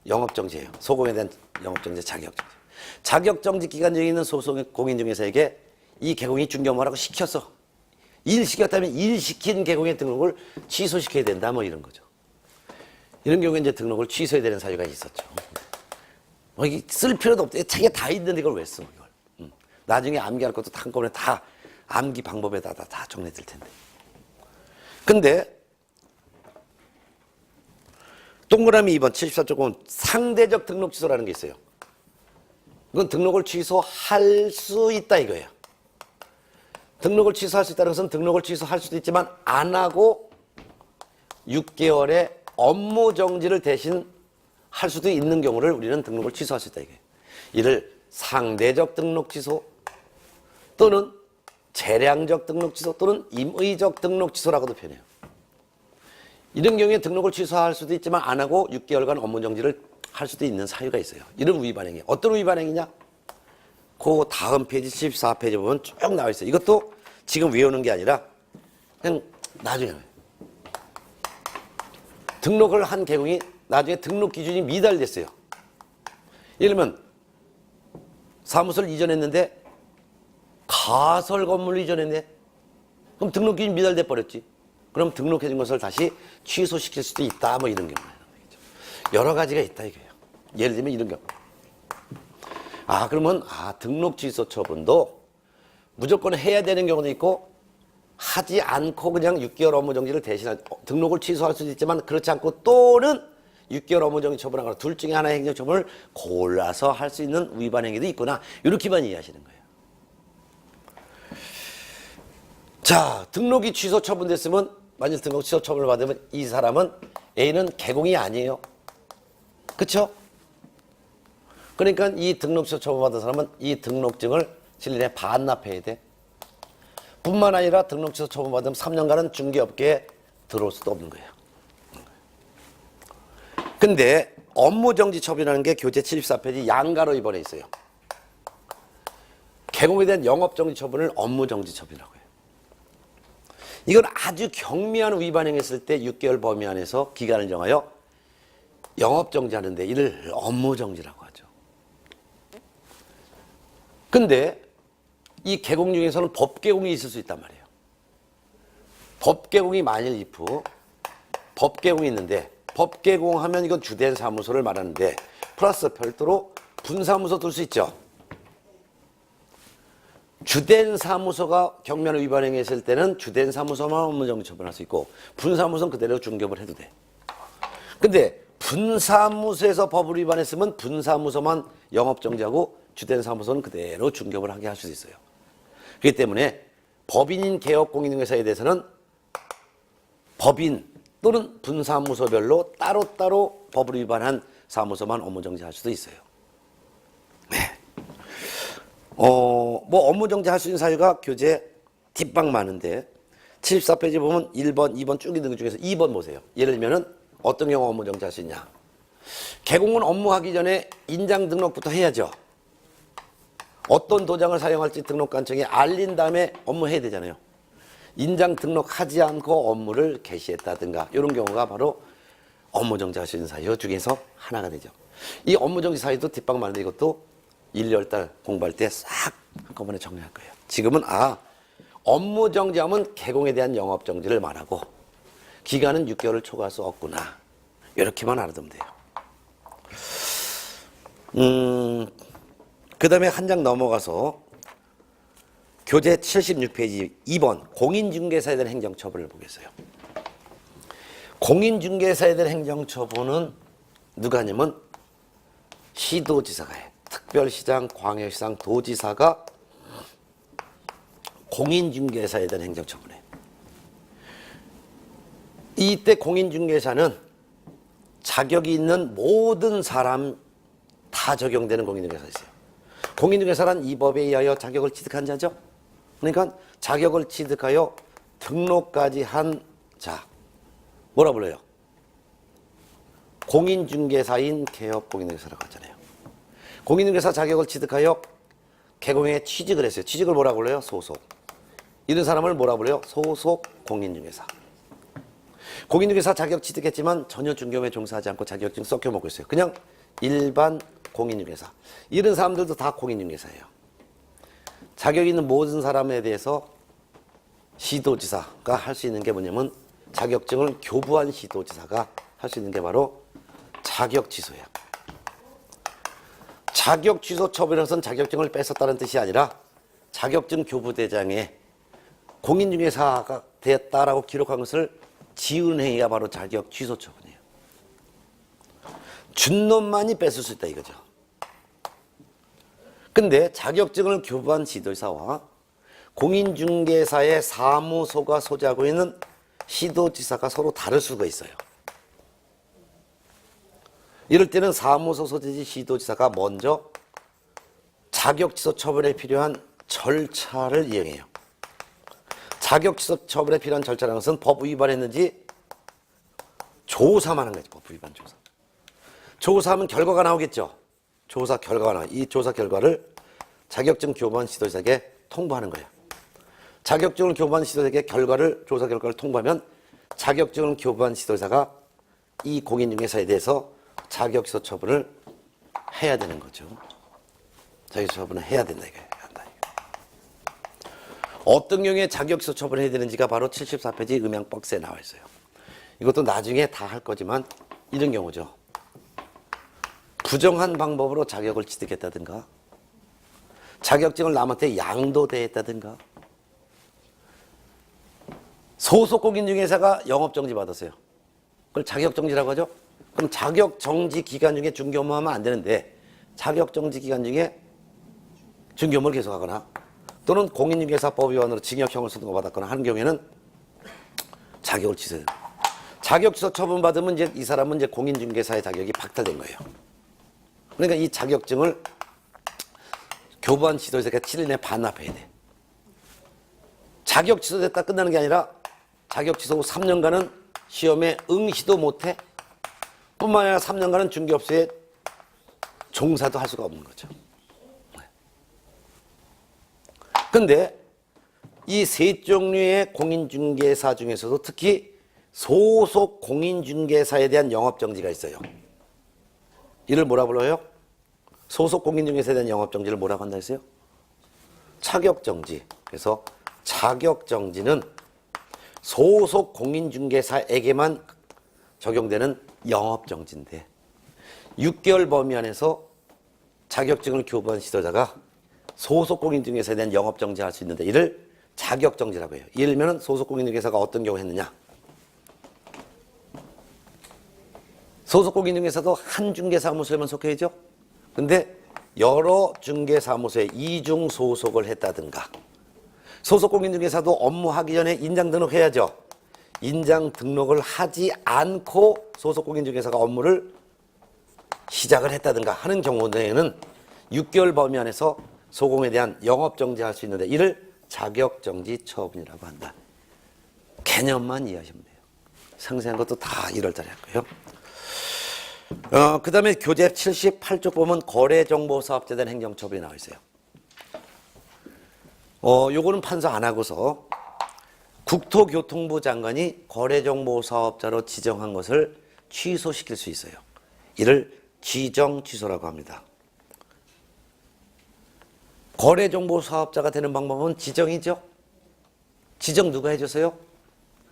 영업정지예요. 소공에 대한 영업정지, 자격정지. 자격정지 기간 중에 있는 소속 공인중개사에게 이 개공이 중개업무라고 시켰어. 일 시켰다면 일 시킨 개공의 등록을 취소시켜야 된다 뭐 이런 거죠. 이런 경우에 이제 등록을 취소해야 되는 사유가 있었죠. 이게 쓸 필요도 없대. 책에 다 있는데 이걸 왜 써? 이걸. 나중에 암기할 것도 한꺼번에 다 암기 방법에다 다 정리될 텐데. 근데 동그라미 2번 74쪽은 상대적 등록 취소라는 게 있어요. 이건 등록을 취소할 수 있다 이거예요. 등록을 취소할 수 있다는 것은 등록을 취소할 수도 있지만 안 하고 6개월의 업무 정지를 대신 할 수도 있는 경우를 우리는 등록을 취소할 수 있다 이게. 이를 상대적 등록 취소 또는 재량적 등록 취소 또는 임의적 등록 취소라고도 표현해요. 이런 경우에 등록을 취소할 수도 있지만 안 하고 6개월간 업무 정지를 할 수도 있는 사유가 있어요. 이런 위반행위. 어떤 위반행위냐? 그 다음 페이지 74페이지 보면 쭉 나와 있어요. 이것도 지금 외우는 게 아니라 그냥 나중에 등록을 한 개공이 나중에 등록 기준이 미달됐어요. 예를 들면 사무소를 이전했는데 가설 건물을 이전했네. 그럼 등록 기준이 미달돼 버렸지. 그럼 등록해준 것을 다시 취소시킬 수도 있다. 뭐 이런 경우예요. 여러 가지가 있다 이거예요. 예를 들면 이런 경우. 그러면 등록 취소 처분도 무조건 해야 되는 경우도 있고 하지 않고 그냥 6개월 업무 정지를 대신할 등록을 취소할 수도 있지만 그렇지 않고 또는 6개월 업무 정지 처분하거나 둘 중에 하나의 행정 처분을 골라서 할 수 있는 위반 행위도 있구나. 이렇게만 이해하시는 거예요. 자, 등록이 취소 처분됐으면 만일 등록 취소 처분을 받으면 이 사람은 A는 개공이 아니에요. 그렇죠? 그러니까 이 등록 취소 처분받은 사람은 이 등록증을 7년 내에 반납해야 돼. 뿐만 아니라 등록 취소 처분받으면 3년간은 중개업계에 들어올 수도 없는 거예요. 근데 업무정지 처분이라는 게 교재 74페이지 양가로 이번에 있어요. 개공에 대한 영업정지 처분을 업무정지 처분이라고 해요. 이건 아주 경미한 위반행위 했을 때 6개월 범위 안에서 기간을 정하여 영업정지하는데 이를 업무정지라고 하죠. 근데 이 개공 중에서는 법개공이 있을 수 있단 말이에요. 법개공이 만일 if 법개공이 있는데 법개공하면 이건 주된 사무소를 말하는데 플러스 별도로 분사무소 둘 수 있죠. 주된 사무소가 경미한 위반행위 했을 때는 주된 사무소만 업무정지 처분할 수 있고 분사무소는 그대로 중개업을 해도 돼. 근데 분사무소에서 법을 위반했으면 분사무소만 영업정지하고 주된 사무소는 그대로 중개업을 하게 할 수 있어요. 그렇기 때문에 법인인 개업공인중개사에 대해서는 법인 또는 분사무소별로 따로따로 법을 위반한 사무소만 업무정지할 수도 있어요. 네. 뭐 업무정지 할 수 있는 사유가 교재 뒷방 많은데 74페이지 보면 1번, 2번 쭉 있는 것 중에서 2번 보세요. 예를 들면은 어떤 경우 업무정지 할 수 있냐. 개공은 업무하기 전에 인장 등록부터 해야죠. 어떤 도장을 사용할지 등록관청에 알린 다음에 업무해야 되잖아요. 인장 등록하지 않고 업무를 개시했다든가 이런 경우가 바로 업무정지 할 수 있는 사유 중에서 하나가 되죠. 이 업무정지 사유도 뒷방 많은데 이것도 1, 2월달 공부할 때 싹 한꺼번에 정리할 거예요. 지금은 업무정지하면 개공에 대한 영업정지를 말하고 기간은 6개월을 초과할 수 없구나. 이렇게만 알아두면 돼요. 그 다음에 한 장 넘어가서 교재 76페이지 2번 공인중개사에 대한 행정처분을 보겠어요. 공인중개사에 대한 행정처분은 누가 하냐면 시도지사가 해. 특별시장, 광역시장, 도지사가 공인중개사에 대한 행정처분해. 이때 공인중개사는 자격이 있는 모든 사람 다 적용되는 공인중개사가 있어요. 공인중개사란 이 법에 의하여 자격을 취득한 자죠. 그러니까 자격을 취득하여 등록까지 한 자, 뭐라 불러요? 공인중개사인 개업공인중개사라고 하잖아요. 공인중개사 자격을 취득하여 개공에 취직을 했어요. 취직을 뭐라고 불러요? 소속. 이런 사람을 뭐라 불러요? 소속 공인중개사. 공인중개사 자격 취득했지만 전혀 중개업에 종사하지 않고 자격증 썩혀 먹고 있어요. 그냥 일반 공인중개사. 이런 사람들도 다 공인중개사예요. 자격 있는 모든 사람에 대해서 시도지사가 할 수 있는 게 뭐냐면 자격증을 교부한 시도지사가 할 수 있는 게 바로 자격 취소예요. 자격 취소 처분에서는 자격증을 뺏었다는 뜻이 아니라 자격증 교부대장에 공인중개사가 되었다라고 기록한 것을 지은 행위가 바로 자격 취소 처분이에요. 준 놈만이 뺏을 수 있다 이거죠. 근데 자격증을 교부한 시도지사와 공인중개사의 사무소가 소지하고 있는 시도지사가 서로 다를 수가 있어요. 이럴 때는 사무소 소재지 시도지사가 먼저 자격 취소 처분에 필요한 절차를 이행해요. 자격 취소 처분에 필요한 절차라는 것은 법 위반했는지 조사만 하는 거죠. 법 위반 조사. 조사하면 결과가 나오겠죠. 조사 결과가 나와. 이 조사 결과를 자격증 교부한 시도지사에게 통보하는 거예요. 자격증을 교부한 시도지사에게 조사 결과를 통보하면 자격증을 교부한 시도지사가 이 공인중개사에 대해서 자격 취소 처분을 해야 되는 거죠. 자격 취소 처분을 해야 된다 이거예요. 어떤 경우에 자격 취소 처분을 해야 되는지가 바로 74페이지 음향박스에 나와 있어요. 이것도 나중에 다 할 거지만 이런 경우죠. 부정한 방법으로 자격을 취득했다든가, 자격증을 남한테 양도대했다든가, 소속 공인중개사가 영업정지 받았어요. 그걸 자격정지라고 하죠. 그럼 자격정지 기간 중에 중개업무하면 안 되는데 자격정지 기간 중에 중개업무를 계속하거나 또는 공인중개사법 위반으로 징역형을 선고받았거나 하는 경우에는 자격을 취소해요. 자격 취소 처분 받으면 이제 이 사람은 이제 공인중개사의 자격이 박탈된 거예요. 그러니까 이 자격증을 교부한 지도자가 7일 내에 반납해야 돼. 자격 취소됐다 끝나는 게 아니라 자격 취소 후 3년간은 시험에 응시도 못해. 뿐만 아니라 3년간은 중개업소에 종사도 할 수가 없는 거죠. 근데 이 세 종류의 공인중개사 중에서도 특히 소속 공인중개사에 대한 영업정지가 있어요. 이를 뭐라 불러요? 소속 공인중개사에 대한 영업정지를 뭐라고 한다 했어요? 차격정지. 그래서 자격정지는 소속 공인중개사에게만 적용되는 영업정지인데 6개월 범위 안에서 자격증을 교부한 지도자가 소속 공인중개사에 대한 영업정지 할 수 있는데 이를 자격정지라고 해요. 예를 들면 소속 공인중개사가 어떤 경우 했느냐. 소속 공인중개사도 한 중개사무소에만 속해야죠. 근데 여러 중개사무소에 이중 소속을 했다든가 소속 공인중개사도 업무하기 전에 인장 등록해야죠. 인장 등록을 하지 않고 소속 공인중개사가 업무를 시작을 했다든가 하는 경우에는 6개월 범위 안에서 소공에 대한 영업정지할 수 있는데 이를 자격정지 처분이라고 한다. 개념만 이해하시면 돼요. 상세한 것도 다 1월달에 할 거예요. 그 다음에 교재 78쪽 보면 거래정보사업자에 대한 행정처분이 나와 있어요. 요거는 판서 안 하고서 국토교통부 장관이 거래정보사업자로 지정한 것을 취소시킬 수 있어요. 이를 지정취소라고 합니다. 거래정보사업자가 되는 방법은 지정이죠. 지정 누가 해줬어요?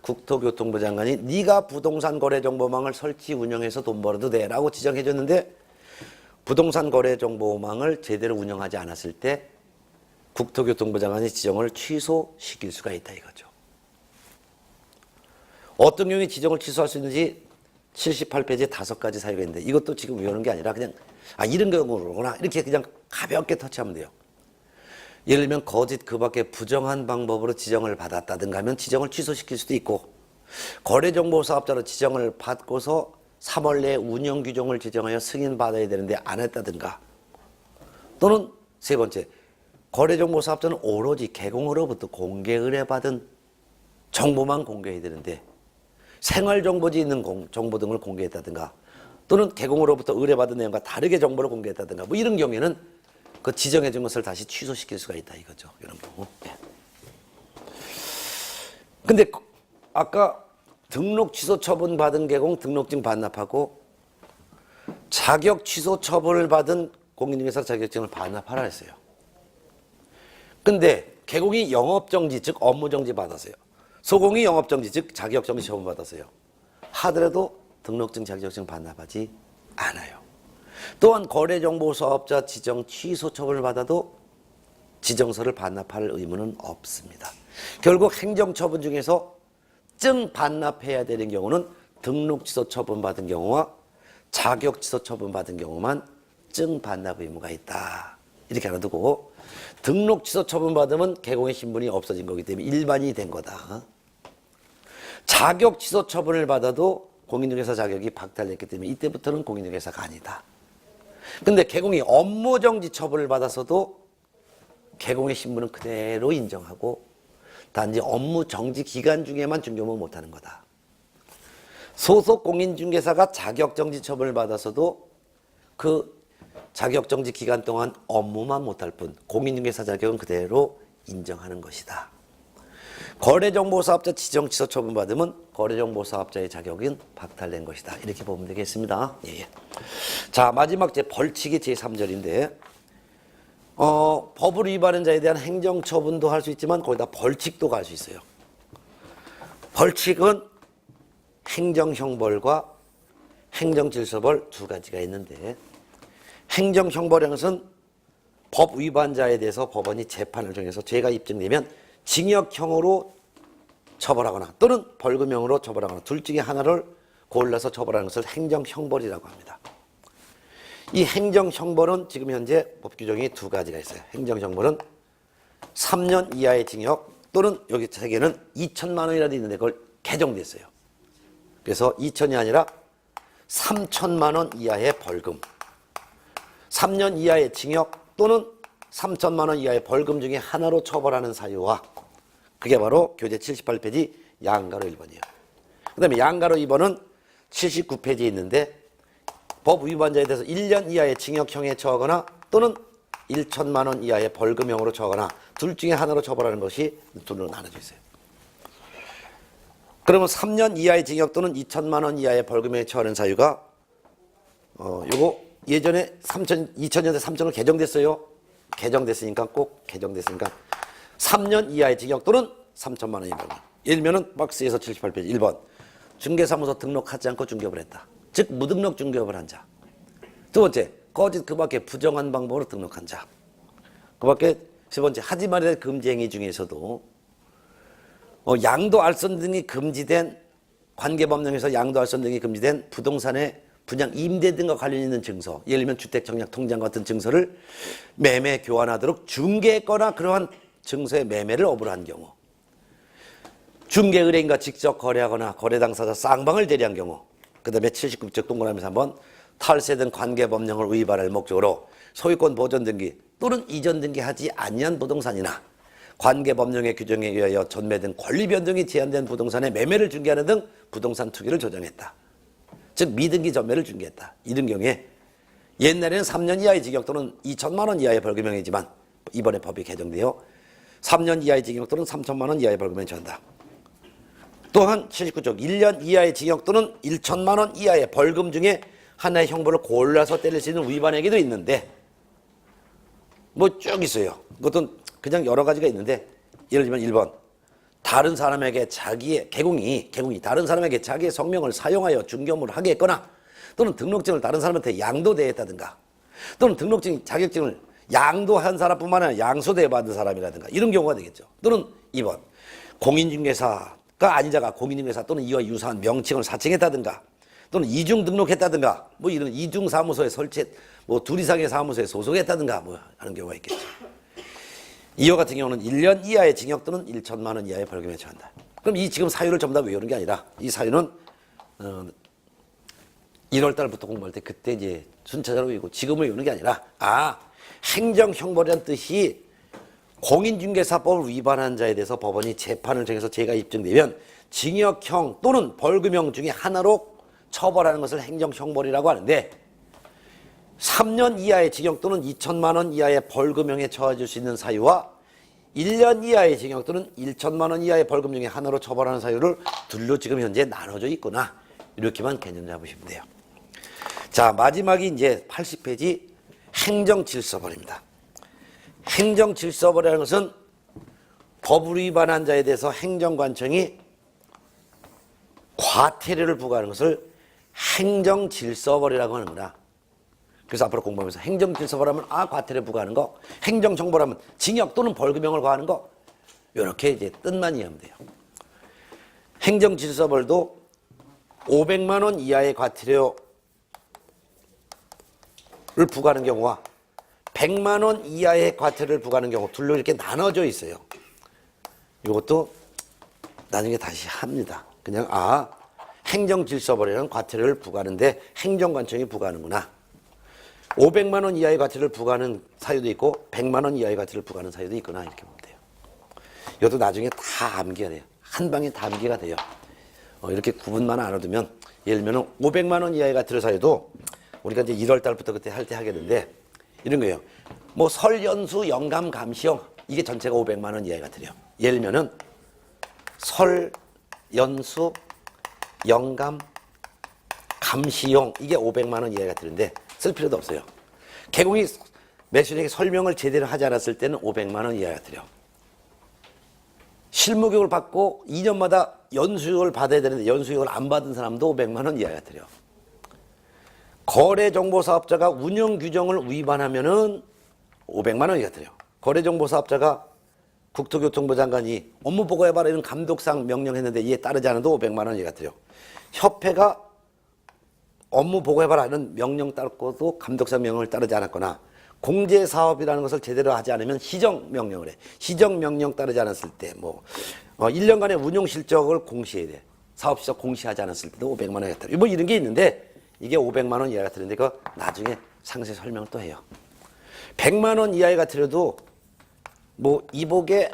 국토교통부 장관이 네가 부동산 거래정보망을 설치 운영해서 돈 벌어도 돼 라고 지정해줬는데 부동산 거래정보망을 제대로 운영하지 않았을 때 국토교통부 장관이 지정을 취소시킬 수가 있다 이거죠. 어떤 경우에 지정을 취소할 수 있는지 78페이지에 5가지 사유가 있는데 이것도 지금 외우는 게 아니라 그냥 이런 경우로구나 이렇게 그냥 가볍게 터치하면 돼요. 예를 들면 거짓 그 밖에 부정한 방법으로 지정을 받았다든가 하면 지정을 취소시킬 수도 있고 거래정보사업자로 지정을 받고서 3월 내에 운영규정을 지정하여 승인받아야 되는데 안 했다든가 또는 세 번째 거래정보사업자는 오로지 개공으로부터 공개 의뢰받은 정보만 공개해야 되는데 생활정보지 있는 정보 등을 공개했다든가 또는 개공으로부터 의뢰받은 내용과 다르게 정보를 공개했다든가 뭐 이런 경우에는 그 지정해 준 것을 다시 취소시킬 수가 있다 이거죠. 이런 거. 근데 아까 등록 취소 처분 받은 개공 등록증 반납하고 자격 취소 처분을 받은 공인중개사 자격증을 반납하라 했어요. 근데 개공이 영업정지 즉 업무정지 받았어요. 소공이 영업정지 즉 자격정지 처분 받았어요. 하더라도 등록증 자격증 반납하지 않아요. 또한 거래정보사업자 지정 취소 처분을 받아도 지정서를 반납할 의무는 없습니다. 결국 행정처분 중에서 증 반납해야 되는 경우는 등록 취소 처분 받은 경우와 자격 취소 처분 받은 경우만 증 반납 의무가 있다. 이렇게 알아두고 등록 취소 처분 받으면 개공의 신분이 없어진 거기 때문에 일반인이 된 거다. 자격 취소 처분을 받아도 공인중개사 자격이 박탈됐기 때문에 이때부터는 공인중개사가 아니다. 근데 개공이 업무정지 처분을 받아서도 개공의 신분은 그대로 인정하고 단지 업무정지 기간 중에만 중개업무 못하는 거다. 소속 공인중개사가 자격정지 처분을 받아서도 그 자격정지 기간 동안 업무만 못할 뿐 공인중개사 자격은 그대로 인정하는 것이다. 거래정보사업자 지정취소 처분받으면 거래정보사업자의 자격은 박탈된 것이다. 이렇게 보면 되겠습니다. 예. 자, 마지막 벌칙이 제3절인데 법을 위반한 자에 대한 행정처분도 할 수 있지만 거기다 벌칙도 갈 수 있어요. 벌칙은 행정형벌과 행정질서벌 두 가지가 있는데 행정형벌이라는 것은 법 위반자에 대해서 법원이 재판을 정해서 죄가 입증되면 징역형으로 처벌하거나 또는 벌금형으로 처벌하거나 둘 중에 하나를 골라서 처벌하는 것을 행정형벌이라고 합니다. 이 행정형벌은 지금 현재 법 규정이 두 가지가 있어요. 행정형벌은 3년 이하의 징역 또는 여기 책에는 2천만 원이라도 있는데 그걸 개정됐어요. 그래서 2천이 아니라 3천만 원 이하의 벌금, 3년 이하의 징역 또는 3천만 원 이하의 벌금 중에 하나로 처벌하는 사유와 그게 바로 교재 78페이지 양가로 1번이에요. 그 다음에 양가로 2번은 79페이지에 있는데 법 위반자에 대해서 1년 이하의 징역형에 처하거나 또는 1천만 원 이하의 벌금형으로 처하거나 둘 중에 하나로 처벌하는 것이 둘로 나눠져 있어요. 그러면 3년 이하의 징역 또는 2천만 원 이하의 벌금형에 처하는 사유가 요거 예전에 2000년대 3천으로 개정됐어요. 개정됐으니까 꼭 개정됐으니까 3년 이하의 징역 또는 3천만 원의 벌금. 예를 들면 박스에서 78페이지 1번 중개사무소 등록하지 않고 중개업을 했다. 즉 무등록 중개업을 한 자. 두 번째 거짓 그 밖에 부정한 방법으로 등록한 자. 그 밖에 세 번째 하지 말아야 할 금지 행위 중에서도 양도 알선 등이 금지된 관계법령에서 양도 알선 등이 금지된 부동산의 분양 임대 등과 관련 있는 증서, 예를 들면 주택청약 통장 같은 증서를 매매 교환하도록 중개했거나 그러한 증서의 매매를 업으로 한 경우, 중개 의뢰인과 직접 거래하거나 거래 당사자 쌍방을 대리한 경우, 그 다음에 79쪽 동그라미에서 한번 탈세 등 관계법령을 위반할 목적으로 소유권 보존 등기 또는 이전 등기하지 아니한 부동산이나 관계법령의 규정에 의하여 전매 등 권리 변동이 제한된 부동산의 매매를 중개하는 등 부동산 투기를 조정했다. 즉 미등기 전매를 중개했다. 이런 경우에 옛날에는 3년 이하의 징역 또는 2천만 원 이하의 벌금형이지만 이번에 법이 개정되어 3년 이하의 징역 또는 3천만 원 이하의 벌금형에 처한다. 또한 79쪽 1년 이하의 징역 또는 1천만 원 이하의 벌금 중에 하나의 형벌을 골라서 때릴 수 있는 위반 행위도 있는데 뭐 쭉 있어요. 그것도 그냥 여러 가지가 있는데 예를 들면 1번 다른 사람에게 자기의 개공이 다른 사람에게 자기의 성명을 사용하여 중개업무를 하게 했거나 또는 등록증을 다른 사람한테 양도대했다든가 또는 등록증 자격증을 양도한 사람뿐만 아니라 양소대 받은 사람이라든가 이런 경우가 되겠죠. 또는 2번 공인중개사가 아닌 자가 공인중개사 또는 이와 유사한 명칭을 사칭했다든가 또는 이중 등록했다든가 뭐 이런 이중 사무소에 설치 뭐 둘 이상의 사무소에 소속했다든가 뭐 하는 경우가 있겠죠. 이와 같은 경우는 1년 이하의 징역 또는 1천만 원 이하의 벌금에 처한다. 그럼 이 지금 사유를 전부 다 외우는 게 아니라 이 사유는 1월 달부터 공부할 때 그때 이제 순차적으로 외우고 지금을 외우는 게 아니라 행정형벌이라는 뜻이 공인중개사법을 위반한 자에 대해서 법원이 재판을 정해서 죄가 입증되면 징역형 또는 벌금형 중에 하나로 처벌하는 것을 행정형벌이라고 하는데 3년 이하의 징역 또는 2천만 원 이하의 벌금형에 처해질 수 있는 사유와 1년 이하의 징역 또는 1천만 원 이하의 벌금 중에 하나로 처벌하는 사유를 둘로 지금 현재 나눠져 있구나. 이렇게만 개념 잡으시면 돼요. 자, 마지막이 이제 80페이지 행정질서벌입니다. 행정질서벌이라는 것은 법을 위반한 자에 대해서 행정관청이 과태료를 부과하는 것을 행정질서벌이라고 하는 거다. 그래서 앞으로 공부하면서 행정질서벌하면 과태료 부과하는 거, 행정정벌하면 징역 또는 벌금형을 과하는 거, 이렇게 이제 뜻만 이해하면 돼요. 행정질서벌도 500만 원 이하의 과태료를 부과하는 경우와 100만 원 이하의 과태료를 부과하는 경우 둘로 이렇게 나눠져 있어요. 이것도 나중에 다시 합니다. 그냥 행정질서벌이라는 과태료를 부과하는데 행정관청이 부과하는구나. 500만 원 이하의 과태료를 부과하는 사유도 있고 100만 원 이하의 과태료를 부과하는 사유도 있구나 이렇게 보면 돼요. 이것도 나중에 다 암기가 돼요. 한 방에 다 암기가 돼요. 이렇게 구분만 알아두면 예를 들면 500만 원 이하의 과태료 사유도 우리가 이제 1월 달부터 그때 할 때 하겠는데 이런 거예요. 뭐 설, 연수, 영감, 감시용 이게 전체가 500만 원 이하의 과태료. 예를 들면은 설, 연수, 영감, 감시용 이게 500만 원 이하의 과태료인데 쓸 필요도 없어요. 개공이 매수인에게 설명을 제대로 하지 않았을 때는 500만 원 이하의 과태료. 실무교육을 받고 2년마다 연수육을 받아야 되는데 연수육을 안 받은 사람도 500만 원 이하의 과태료. 거래정보사업자가 운영규정을 위반하면은 500만 원이 과태료. 거래정보사업자가 국토교통부 장관이 업무 보고해봐라 이런 감독상 명령했는데 이에 따르지 않아도 500만 원이 과태료. 협회가 업무 보고해봐라 이런 명령 따르고도 감독상 명령을 따르지 않았거나 공제사업이라는 것을 제대로 하지 않으면 시정명령을 해. 시정명령 따르지 않았을 때 1년간의 운용실적을 공시해야 돼. 사업실적 공시하지 않았을 때도 500만 원이 과태료. 뭐 이런 게 있는데 이게 500만 원 이하가 과태료인데 그거 나중에 상세히 설명을 또 해요. 100만 원 이하의 과태료도 뭐 이복의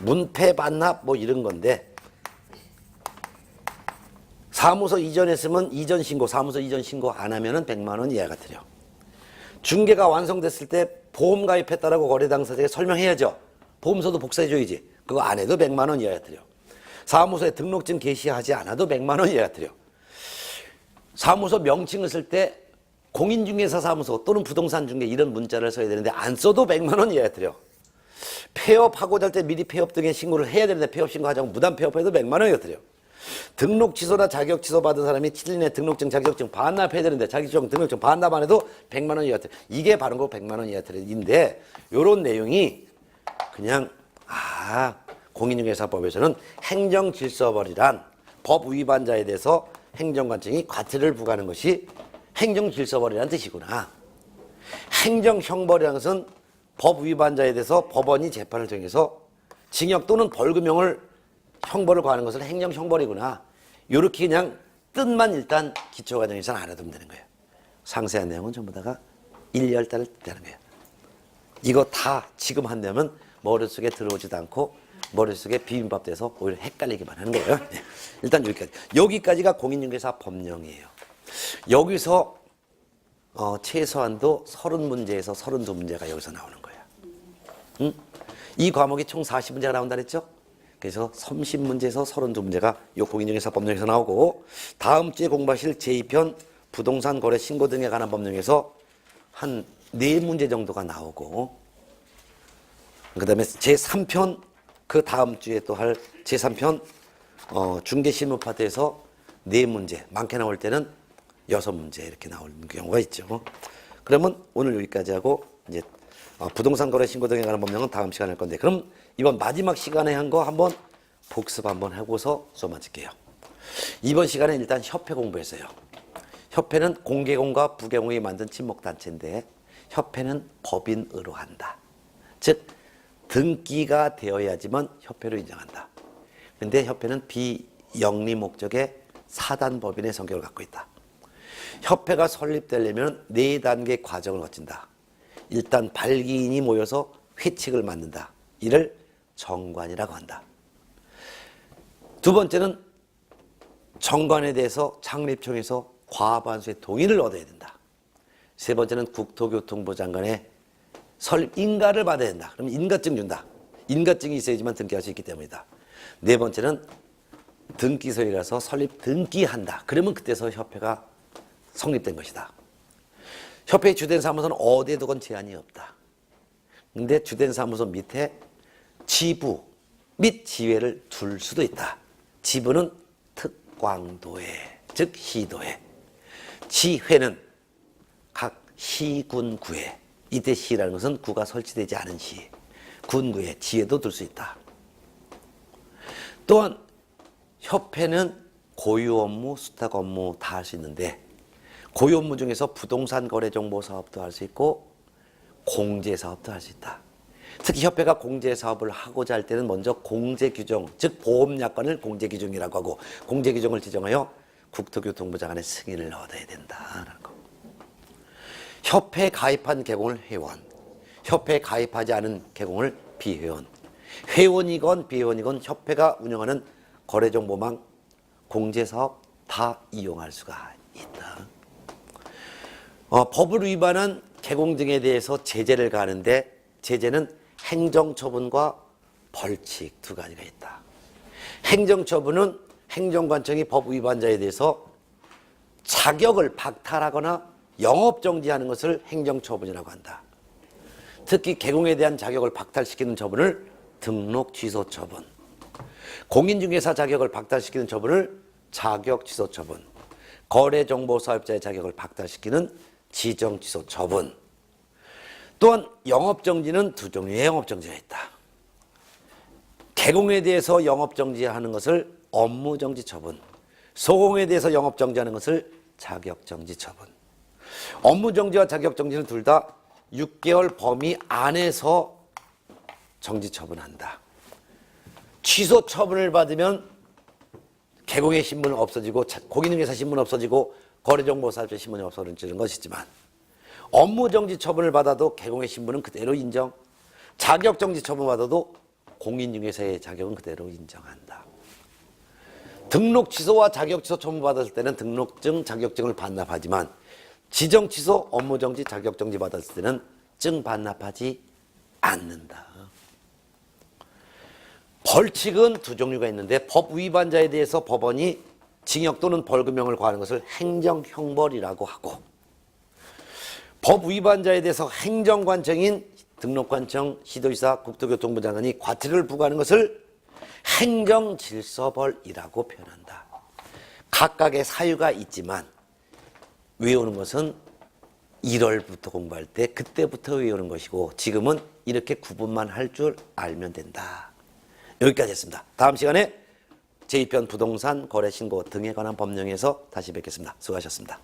문패 반납 뭐 이런 건데 사무소 이전했으면 이전 신고, 사무소 이전 신고 안 하면은 100만 원 이하가 과태료. 중개가 완성됐을 때 보험 가입했다라고 거래 당사자에게 설명해야죠. 보험서도 복사해줘야지. 그거 안 해도 100만 원 이하가 과태료. 사무소에 등록증 게시하지 않아도 100만 원 이하가 과태료. 사무소 명칭을 쓸 때 공인중개사 사무소 또는 부동산 중개 이런 문자를 써야 되는데 안 써도 100만 원 이하가 과태료. 폐업하고자 할 때 미리 폐업 등의 신고를 해야 되는데 폐업 신고하자고 무단 폐업해도 100만 원이 과태료. 등록 취소나 자격 취소 받은 사람이 7일 내 등록증 자격증 반납해야 되는데 자격증 등록증 반납 안 해도 100만 원 이하. 이게 바른 거 100만 원 이하인데 요런 내용이 그냥 공인중개사법에서는 행정질서벌이란 법 위반자에 대해서 행정관청이 과태료를 부과하는 것이 행정질서벌이라는 뜻이구나. 행정형벌이라는 것은 법 위반자에 대해서 법원이 재판을 정해서 징역 또는 벌금형을 형벌을 가하는 것을 행정형벌이구나. 이렇게 그냥 뜻만 일단 기초과정에서는 알아두면 되는 거예요. 상세한 내용은 전부 다가 1, 2월 되는 거예요. 이거 다 지금 한다면 머릿속에 들어오지도 않고 머릿속에 비빔밥 돼서 오히려 헷갈리기만 하는 거예요. 네. 일단 여기까지. 여기까지가 공인중개사 법령이에요. 여기서 최소한도 30문제에서 32문제가 여기서 나오는 거예요. 응? 이 과목이 총 40문제가 나온다 그랬죠? 그래서 30문제에서 32문제가 이 공인중개사 법령에서 나오고 다음 주에 공부하실 제2편 부동산 거래 신고 등에 관한 법령에서 한 4문제 정도가 나오고 그 다음에 제3편 그 다음 주에 또 할 제3편 중개실무 파트에서 4문제 많게 나올 때는 6문제 이렇게 나오는 경우가 있죠. 그러면 오늘 여기까지 하고 이제 부동산 거래 신고 등에 관한 법령은 다음 시간에 할 건데 그럼 이번 마지막 시간에 한 거 한번 복습 한번 하고서 수업 마칠게요. 이번 시간에 일단 협회 공부했어요. 협회는 공개공과 부개공이 만든 친목단체인데 협회는 법인으로 한다. 즉 등기가 되어야지만 협회로 인정한다. 근데 협회는 비영리 목적의 사단법인의 성격을 갖고 있다. 협회가 설립되려면 4단계 과정을 거친다. 일단 발기인이 모여서 회칙을 만든다. 이를 정관이라고 한다. 두 번째는 정관에 대해서 창립청에서 과반수의 동의를 얻어야 된다. 세 번째는 국토교통부 장관의 설립 인가를 받아야 된다. 그러면 인가증 준다. 인가증이 있어야지만 등기할 수 있기 때문이다. 네 번째는 등기소에 가서 설립 등기한다. 그러면 그때서 협회가 성립된 것이다. 협회의 주된 사무소는 어디에 두건 제한이 없다. 근데 주된 사무소 밑에 지부 및 지회를 둘 수도 있다. 지부는 특광도에, 즉 시도에. 지회는 각 시군구에. 이때 시라는 것은 구가 설치되지 않은 시. 군구에 지회도 둘 수 있다. 또한 협회는 고유 업무, 수탁 업무 다 할 수 있는데 고유 업무 중에서 부동산 거래 정보 사업도 할 수 있고 공제 사업도 할 수 있다. 특히 협회가 공제사업을 하고자 할 때는 먼저 공제규정, 즉 보험약관을 공제규정이라고 하고 공제규정을 지정하여 국토교통부 장관의 승인을 얻어야 된다라는 거. 협회에 가입한 개공을 회원, 협회에 가입하지 않은 개공을 비회원, 회원이건 비회원이건 협회가 운영하는 거래정보망 공제사업 다 이용할 수가 있다. 법을 위반한 개공 등에 대해서 제재를 가하는데 제재는 행정처분과 벌칙 두 가지가 있다. 행정처분은 행정관청이 법 위반자에 대해서 자격을 박탈하거나 영업정지하는 것을 행정처분이라고 한다. 특히 개공에 대한 자격을 박탈시키는 처분을 등록 취소 처분, 공인중개사 자격을 박탈시키는 처분을 자격 취소 처분, 거래정보사업자의 자격을 박탈시키는 지정 취소 처분. 또한 영업정지는 두 종류의 영업정지가 있다. 개공에 대해서 영업정지하는 것을 업무정지 처분, 소공에 대해서 영업정지하는 것을 자격정지 처분. 업무정지와 자격정지는 둘 다 6개월 범위 안에서 정지 처분한다. 취소 처분을 받으면 개공의 신분은 없어지고 공인중개사 신분은 없어지고 거래정보사업자 신분이 없어지는 것이지만 업무정지 처분을 받아도 개공의 신분은 그대로 인정, 자격정지 처분 받아도 공인중개사의 자격은 그대로 인정한다. 등록 취소와 자격 취소 처분 받았을 때는 등록증, 자격증을 반납하지만 지정 취소, 업무정지, 자격정지 받았을 때는 증 반납하지 않는다. 벌칙은 두 종류가 있는데 법 위반자에 대해서 법원이 징역 또는 벌금형을 과하는 것을 행정형벌이라고 하고 법 위반자에 대해서 행정관청인 등록관청, 시도지사, 국토교통부 장관이 과태료를 부과하는 것을 행정질서벌이라고 표현한다. 각각의 사유가 있지만 외우는 것은 1월부터 공부할 때 그때부터 외우는 것이고 지금은 이렇게 구분만 할 줄 알면 된다. 여기까지 했습니다. 다음 시간에 제2편 부동산 거래신고 등에 관한 법령에서 다시 뵙겠습니다. 수고하셨습니다.